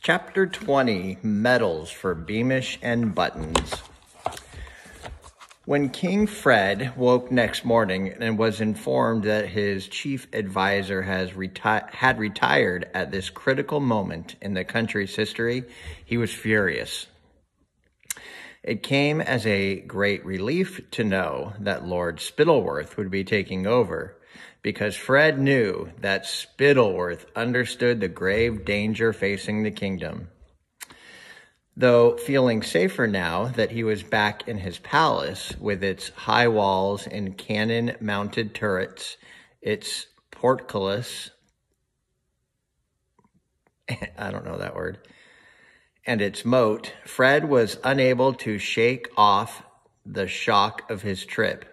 Chapter 20, Medals for Beamish and Buttons. When King Fred woke next morning and was informed that his chief advisor had retired at this critical moment in the country's history, he was furious. It came as a great relief to know that Lord Spittleworth would be taking over, because Fred knew that Spittleworth understood the grave danger facing the kingdom. Though feeling safer now that he was back in his palace with its high walls and cannon-mounted turrets, its portcullis, I don't know that word, and its moat, Fred was unable to shake off the shock of his trip.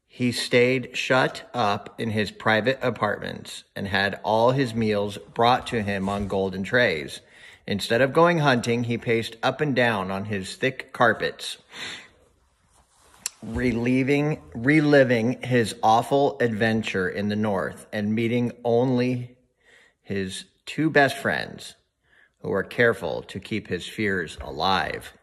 He stayed shut up in his private apartments and had all his meals brought to him on golden trays. Instead of going hunting, he paced up and down on his thick carpets, reliving his awful adventure in the north and meeting only his two best friends, who were careful to keep his fears alive.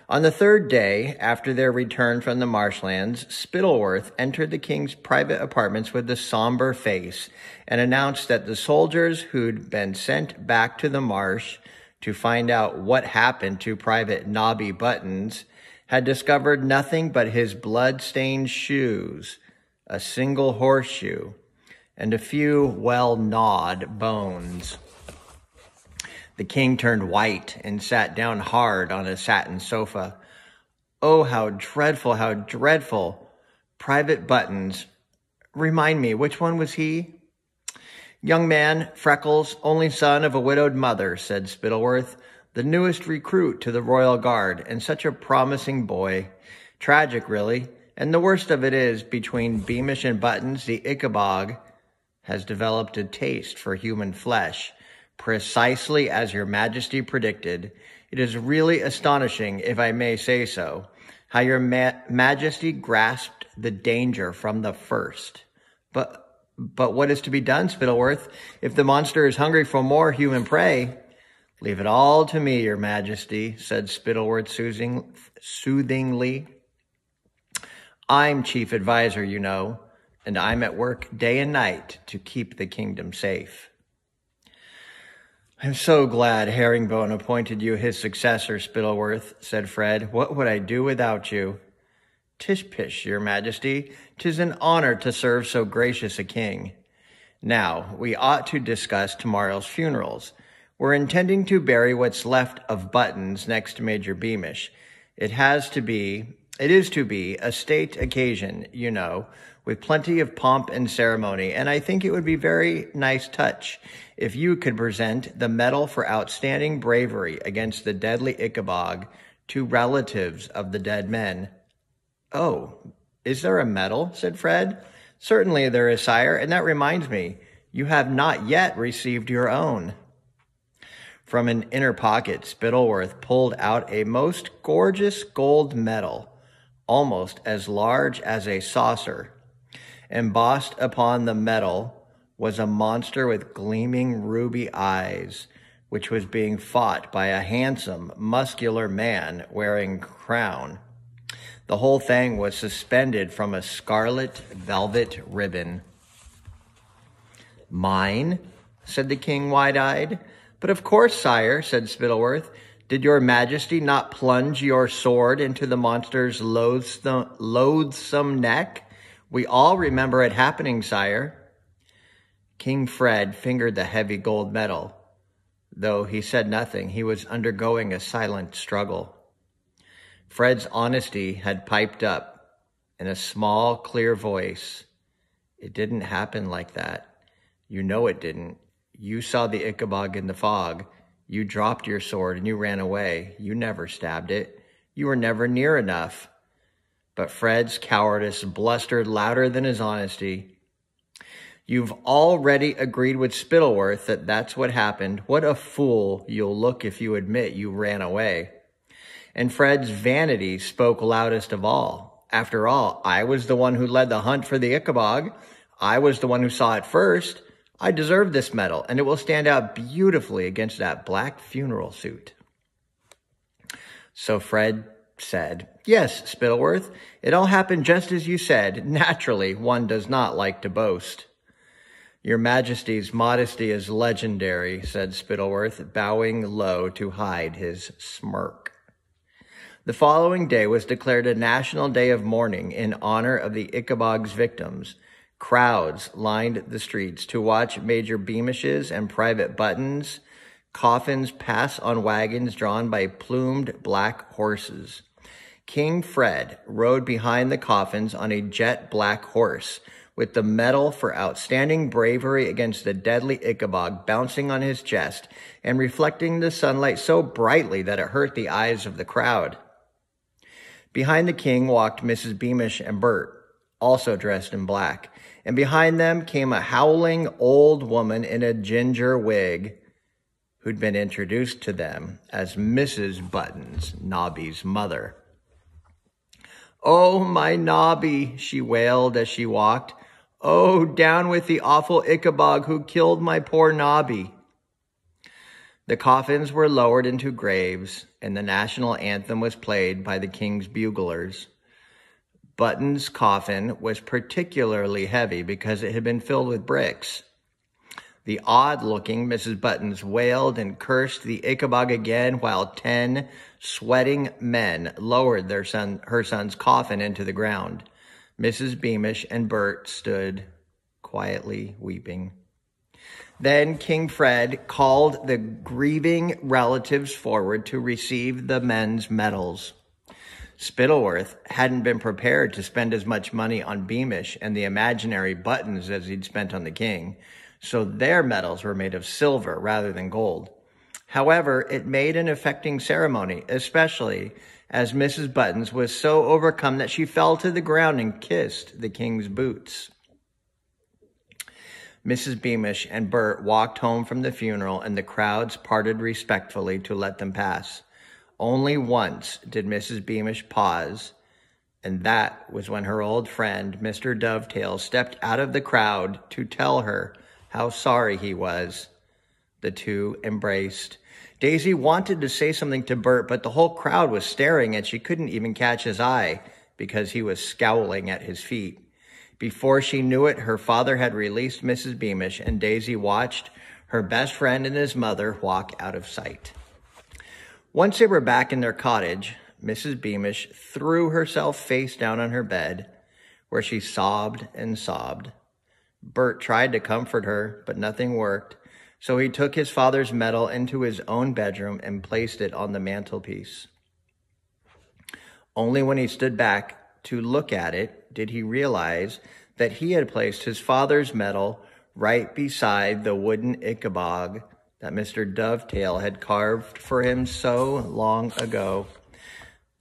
On the third day after their return from the marshlands, Spittleworth entered the king's private apartments with a somber face and announced that the soldiers who'd been sent back to the marsh to find out what happened to Private Nobby Buttons had discovered nothing but his blood-stained shoes, a single horseshoe, and a few well-gnawed bones. The king turned white and sat down hard on a satin sofa. "Oh, how dreadful, how dreadful. Private Buttons. Remind me, which one was he?" "Young man, Freckles, only son of a widowed mother," said Spittleworth. "The newest recruit to the Royal Guard, and such a promising boy. Tragic, really. And the worst of it is, between Beamish and Buttons, the Ickabog has developed a taste for human flesh. Precisely as your Majesty predicted. It is really astonishing, if I may say so, how your Majesty grasped the danger from the first. But what is to be done, Spittleworth? If the monster is hungry for more human prey—" "Leave it all to me, your Majesty," said Spittleworth soothingly. "I'm chief advisor, you know, and I'm at work day and night to keep the kingdom safe." "I'm so glad Herringbone appointed you his successor, Spittleworth," said Fred. "What would I do without you?" "Tish pish, your Majesty. 'Tis an honor to serve so gracious a king. Now, we ought to discuss tomorrow's funerals. We're intending to bury what's left of Buttons next to Major Beamish. It is to be a state occasion, you know, with plenty of pomp and ceremony, and I think it would be a very nice touch if you could present the Medal for Outstanding Bravery against the deadly Ickabog to relatives of the dead men." "Oh, is there a medal?" said Fred. "Certainly there is, sire, and that reminds me, you have not yet received your own." From an inner pocket, Spittleworth pulled out a most gorgeous gold medal, almost as large as a saucer. Embossed upon the medal was a monster with gleaming ruby eyes, which was being fought by a handsome, muscular man wearing a crown. The whole thing was suspended from a scarlet velvet ribbon. "Mine?" said the king, wide-eyed. "But of course, sire," said Spittleworth. "Did your Majesty not plunge your sword into the monster's loathsome neck? We all remember it happening, sire." King Fred fingered the heavy gold medal. Though he said nothing, he was undergoing a silent struggle. Fred's honesty had piped up in a small, clear voice. "It didn't happen like that. You know it didn't. You saw the Ickabog in the fog. You dropped your sword and you ran away. You never stabbed it. You were never near enough." But Fred's cowardice blustered louder than his honesty. "You've already agreed with Spittleworth that that's what happened. What a fool you'll look if you admit you ran away." And Fred's vanity spoke loudest of all. "After all, I was the one who led the hunt for the Ickabog. I was the one who saw it first. I deserve this medal, and it will stand out beautifully against that black funeral suit. So Fred said, Yes, Spittleworth, it all happened just as you said. Naturally, one does not like to boast. Your Majesty's modesty is legendary, said Spittleworth, bowing low to hide his smirk. The following day was declared a national day of mourning in honor of the Ickabog's victims. Crowds lined the streets to watch Major Beamish's and Private Button's coffins pass on wagons drawn by plumed black horses. King Fred rode behind the coffins on a jet black horse, with the medal for outstanding bravery against the deadly Ickabog bouncing on his chest and reflecting the sunlight so brightly that it hurt the eyes of the crowd. Behind the king walked Mrs. Beamish and Bert, also dressed in black, and behind them came a howling old woman in a ginger wig who'd been introduced to them as Mrs. Buttons, Nobby's mother. "Oh, my Nobby," she wailed as she walked. "Oh, down with the awful Ickabog who killed my poor Nobby." The coffins were lowered into graves, and the national anthem was played by the king's buglers. Button's coffin was particularly heavy because it had been filled with bricks. The odd-looking Mrs. Buttons wailed and cursed the Ickabog again while 10 sweating men lowered her son's coffin into the ground. Mrs. Beamish and Bert stood quietly weeping. Then King Fred called the grieving relatives forward to receive the men's medals. Spittleworth hadn't been prepared to spend as much money on Beamish and the imaginary Buttons as he'd spent on the king, so their medals were made of silver rather than gold. However, it made an affecting ceremony, especially as Mrs. Buttons was so overcome that she fell to the ground and kissed the king's boots. Mrs. Beamish and Bert walked home from the funeral, and the crowds parted respectfully to let them pass. Only once did Mrs. Beamish pause, and that was when her old friend, Mr. Dovetail, stepped out of the crowd to tell her how sorry he was. The two embraced. Daisy wanted to say something to Bert, but the whole crowd was staring, and she couldn't even catch his eye because he was scowling at his feet. Before she knew it, her father had released Mrs. Beamish, and Daisy watched her best friend and his mother walk out of sight. Once they were back in their cottage, Mrs. Beamish threw herself face down on her bed, where she sobbed and sobbed. Bert tried to comfort her, but nothing worked, so he took his father's medal into his own bedroom and placed it on the mantelpiece. Only when he stood back to look at it did he realize that he had placed his father's medal right beside the wooden Ickabog that Mr. Dovetail had carved for him so long ago.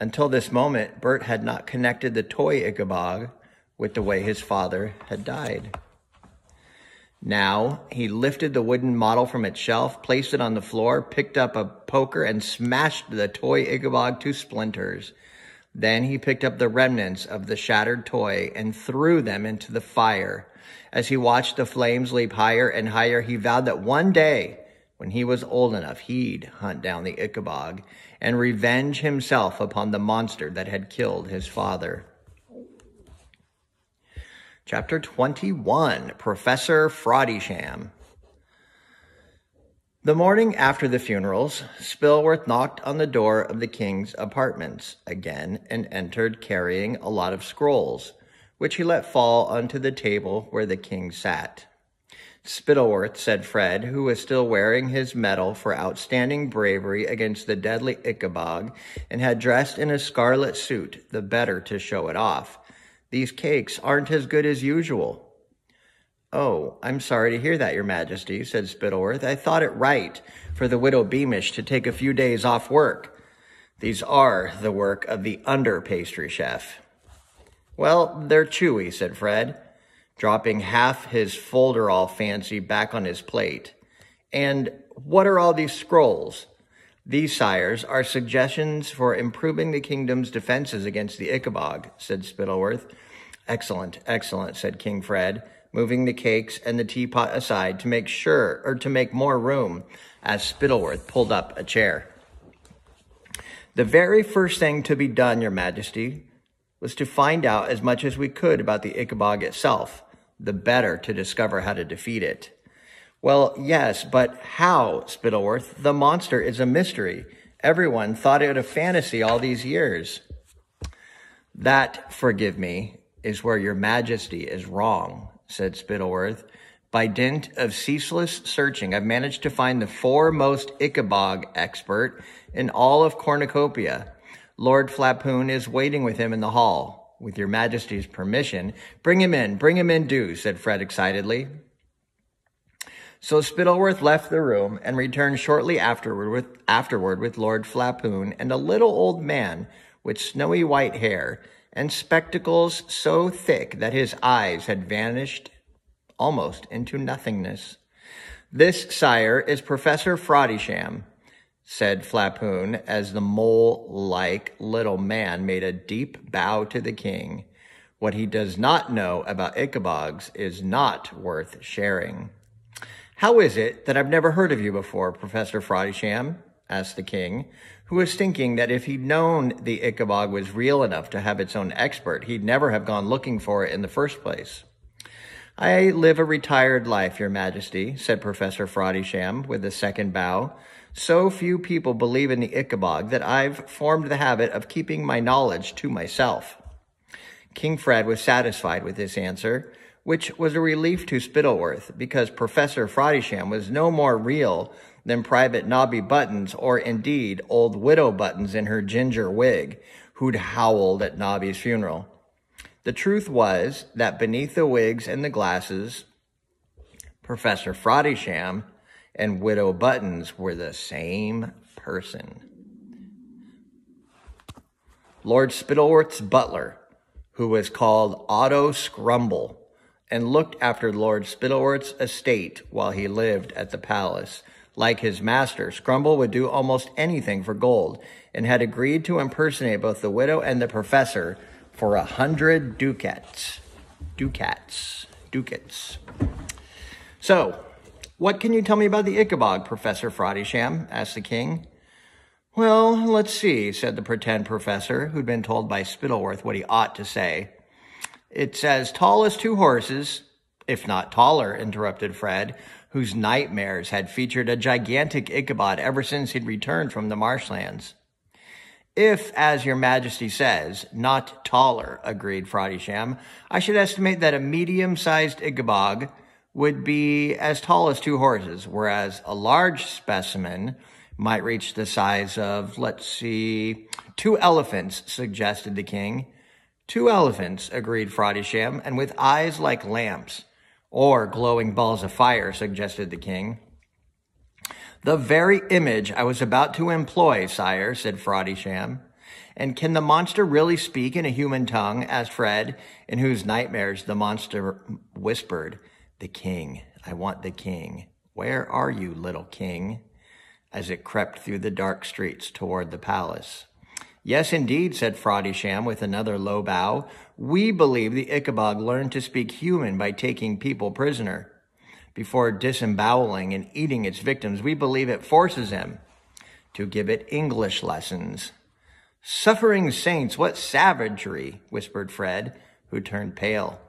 Until this moment, Bert had not connected the toy Ickabog with the way his father had died. Now, he lifted the wooden model from its shelf, placed it on the floor, picked up a poker, and smashed the toy Ickabog to splinters. Then he picked up the remnants of the shattered toy and threw them into the fire. As he watched the flames leap higher and higher, he vowed that one day, when he was old enough, he'd hunt down the Ickabog and revenge himself upon the monster that had killed his father. Chapter 21, Professor Fraudisham. The morning after the funerals, Spilworth knocked on the door of the king's apartments again and entered carrying a lot of scrolls, which he let fall onto the table where the king sat. "Spittleworth," said Fred, who was still wearing his medal for outstanding bravery against the deadly Ickabog and had dressed in a scarlet suit, the better to show it off. "These cakes aren't as good as usual." "Oh, I'm sorry to hear that, Your Majesty," said Spittleworth. "I thought it right for the widow Beamish to take a few days off work. These are the work of the under-pastry chef." "Well, they're chewy," said Fred, dropping half his folderol fancy back on his plate. "And what are all these scrolls?" "These, sires, are suggestions for improving the kingdom's defenses against the Ickabog," said Spittleworth. "Excellent, excellent," said King Fred. moving the cakes and the teapot aside to make more room as Spittleworth pulled up a chair. The very first thing to be done, Your Majesty, was to find out as much as we could about the Ickabog itself, the better to discover how to defeat it. Well, yes, but how, Spittleworth? The monster is a mystery. Everyone thought it a fantasy all these years. That, forgive me, is where Your Majesty is wrong, said Spittleworth. By dint of ceaseless searching, I've managed to find the foremost Ickabog expert in all of Cornucopia. Lord Flapoon is waiting with him in the hall. With Your Majesty's permission, bring him in, do, said Fred excitedly. So Spittleworth left the room and returned shortly afterward with Lord Flapoon and a little old man with snowy white hair and spectacles so thick that his eyes had vanished almost into nothingness. This, sire, is Professor Frodysham, said Flapoon, as the mole-like little man made a deep bow to the king. What he does not know about Ickabogs is not worth sharing. How is it that I've never heard of you before, Professor Frodysham? Asked the king, who was thinking that if he'd known the Ickabog was real enough to have its own expert, he'd never have gone looking for it in the first place. I live a retired life, Your Majesty, said Professor Frodysham with a second bow. So few people believe in the Ickabog that I've formed the habit of keeping my knowledge to myself. King Fred was satisfied with this answer, which was a relief to Spittleworth, because Professor Frodysham was no more real than Private Nobby Buttons, or indeed old Widow Buttons in her ginger wig, who'd howled at Nobby's funeral. The truth was that beneath the wigs and the glasses, Professor Frodysham and Widow Buttons were the same person. Lord Spittleworth's butler, who was called Otto Scrumble, and looked after Lord Spittleworth's estate while he lived at the palace. Like his master, Scrumble would do almost anything for gold, and had agreed to impersonate both the widow and the professor for 100 ducats. So, what can you tell me about the Ickabog, Professor Frodysham? Asked the king. Well, let's see, said the pretend professor, who'd been told by Spittleworth what he ought to say. It's as tall as 2 horses, if not taller, interrupted Fred, whose nightmares had featured a gigantic Ichabod ever since he'd returned from the marshlands. If, as Your Majesty says, not taller, agreed Frodysham, I should estimate that a medium-sized Ickabog would be as tall as 2 horses, whereas a large specimen might reach the size of, 2 elephants, suggested the king. 2 elephants, agreed Frodysham, and with eyes like lamps, or glowing balls of fire, suggested the king. The very image I was about to employ, sire, said Frodysham. And can the monster really speak in a human tongue? Asked Fred, in whose nightmares the monster whispered, The king, I want the king. Where are you, little king? As it crept through the dark streets toward the palace. Yes, indeed, said Frodysham with another low bow. We believe the Ickabog learned to speak human by taking people prisoner. Before disemboweling and eating its victims, we believe it forces him to give it English lessons. Suffering saints, what savagery, whispered Fred, who turned pale.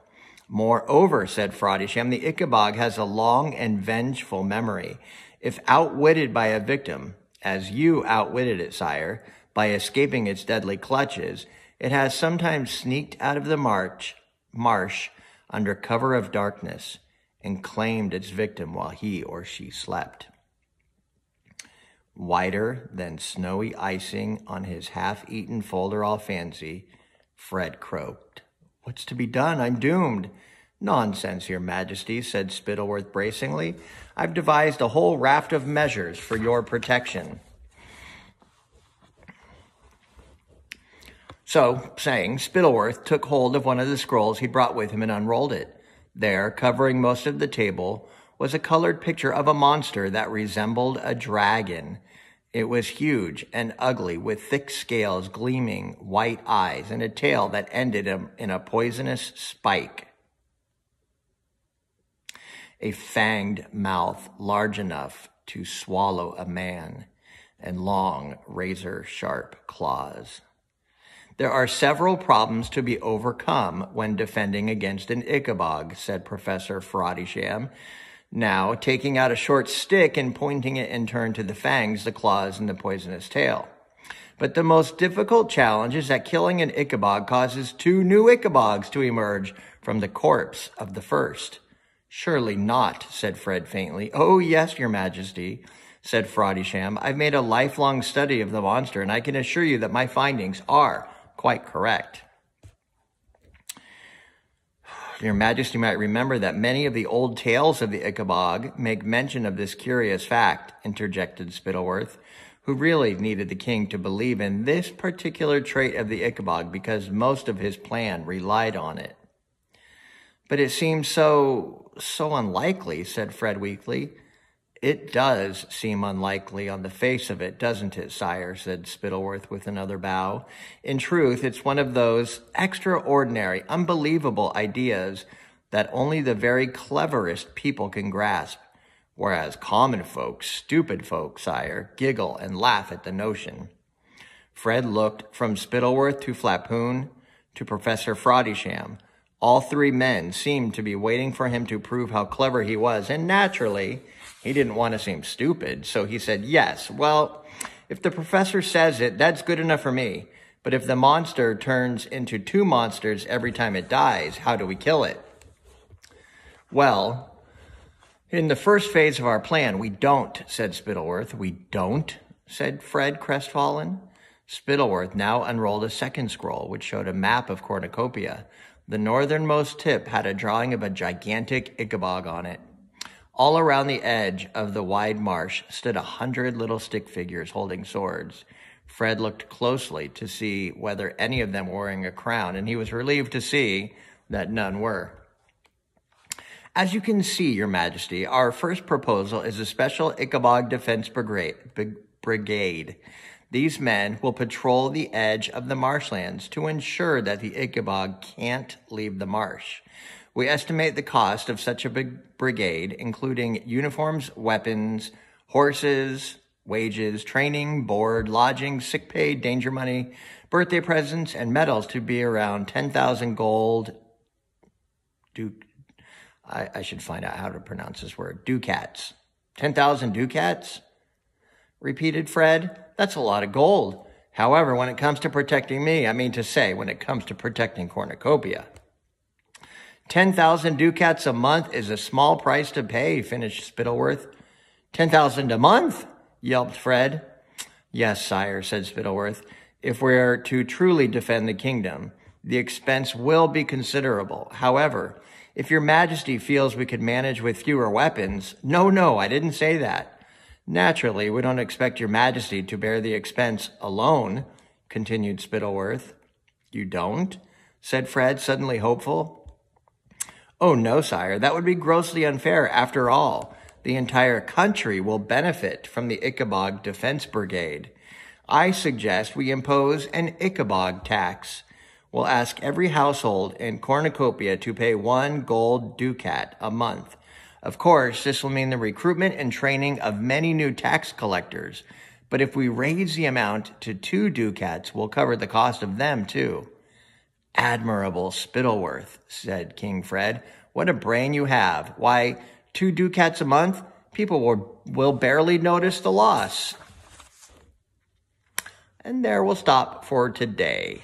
Moreover, said Frodysham, the Ickabog has a long and vengeful memory. If outwitted by a victim, as you outwitted it, sire, by escaping its deadly clutches, it has sometimes sneaked out of the marsh under cover of darkness and claimed its victim while he or she slept. Whiter than snowy icing on his half-eaten folderol fancy, Fred croaked. What's to be done? I'm doomed. Nonsense, Your Majesty, said Spittleworth bracingly. I've devised a whole raft of measures for your protection. So, saying, Spittleworth took hold of one of the scrolls he brought with him and unrolled it. There, covering most of the table, was a colored picture of a monster that resembled a dragon. It was huge and ugly, with thick scales, gleaming white eyes, and a tail that ended in a poisonous spike. a fanged mouth large enough to swallow a man, and long, razor-sharp claws. There are several problems to be overcome when defending against an Ickabog, said Professor Faradisham, now taking out a short stick and pointing it in turn to the fangs, the claws, and the poisonous tail. But the most difficult challenge is that killing an Ickabog causes 2 new Ickabogs to emerge from the corpse of the first. Surely not, said Fred faintly. Oh, yes, Your Majesty, said Faradisham. I've made a lifelong study of the monster, and I can assure you that my findings are quite correct. Your Majesty might remember that many of the old tales of the Ickabog make mention of this curious fact, interjected Spittleworth, who really needed the king to believe in this particular trait of the Ickabog because most of his plan relied on it. But it seems so unlikely, said Fred weakly. It does seem unlikely on the face of it, doesn't it, sire, said Spittleworth with another bow. In truth, it's one of those extraordinary, unbelievable ideas that only the very cleverest people can grasp, whereas common folks, stupid folk, sire, giggle and laugh at the notion. Fred looked from Spittleworth to Flapoon to Professor Faradisham. All 3 men seemed to be waiting for him to prove how clever he was, and naturally, he didn't want to seem stupid, so he said, yes, well, if the professor says it, that's good enough for me. But if the monster turns into 2 monsters every time it dies, how do we kill it? Well, in the first phase of our plan, we don't, said Spittleworth. We don't, said Fred, crestfallen. Spittleworth now unrolled a second scroll, which showed a map of Cornucopia. The northernmost tip had a drawing of a gigantic Ickabog on it. All around the edge of the wide marsh stood 100 little stick figures holding swords. Fred looked closely to see whether any of them were wearing a crown, and he was relieved to see that none were. As you can see, Your Majesty, our first proposal is a special Ickabog Defense Brigade. These men will patrol the edge of the marshlands to ensure that the Ickabog can't leave the marsh. We estimate the cost of such a big brigade, including uniforms, weapons, horses, wages, training, board, lodging, sick pay, danger money, birthday presents, and medals to be around 10,000 gold. I should find out how to pronounce this word. Ducats. 10,000 ducats? Repeated Fred. That's a lot of gold. However, when it comes to protecting me, when it comes to protecting Cornucopia, 10,000 ducats a month is a small price to pay, finished Spittleworth. 10,000 a month? Yelped Fred. Yes, sire, said Spittleworth. If we're to truly defend the kingdom, the expense will be considerable. However, if your majesty feels we could manage with fewer weapons... No, I didn't say that. Naturally, we don't expect your majesty to bear the expense alone, continued Spittleworth. You don't? Said Fred, suddenly hopeful. Oh, no, sire, that would be grossly unfair. After all, the entire country will benefit from the Ickabog Defense Brigade. I suggest we impose an Ickabog tax. We'll ask every household in Cornucopia to pay 1 gold ducat a month. Of course, this will mean the recruitment and training of many new tax collectors. But if we raise the amount to 2 ducats, we'll cover the cost of them, too. Admirable Spittleworth, said King Fred. What a brain you have. Why, 2 ducats a month? People will barely notice the loss. And there we'll stop for today.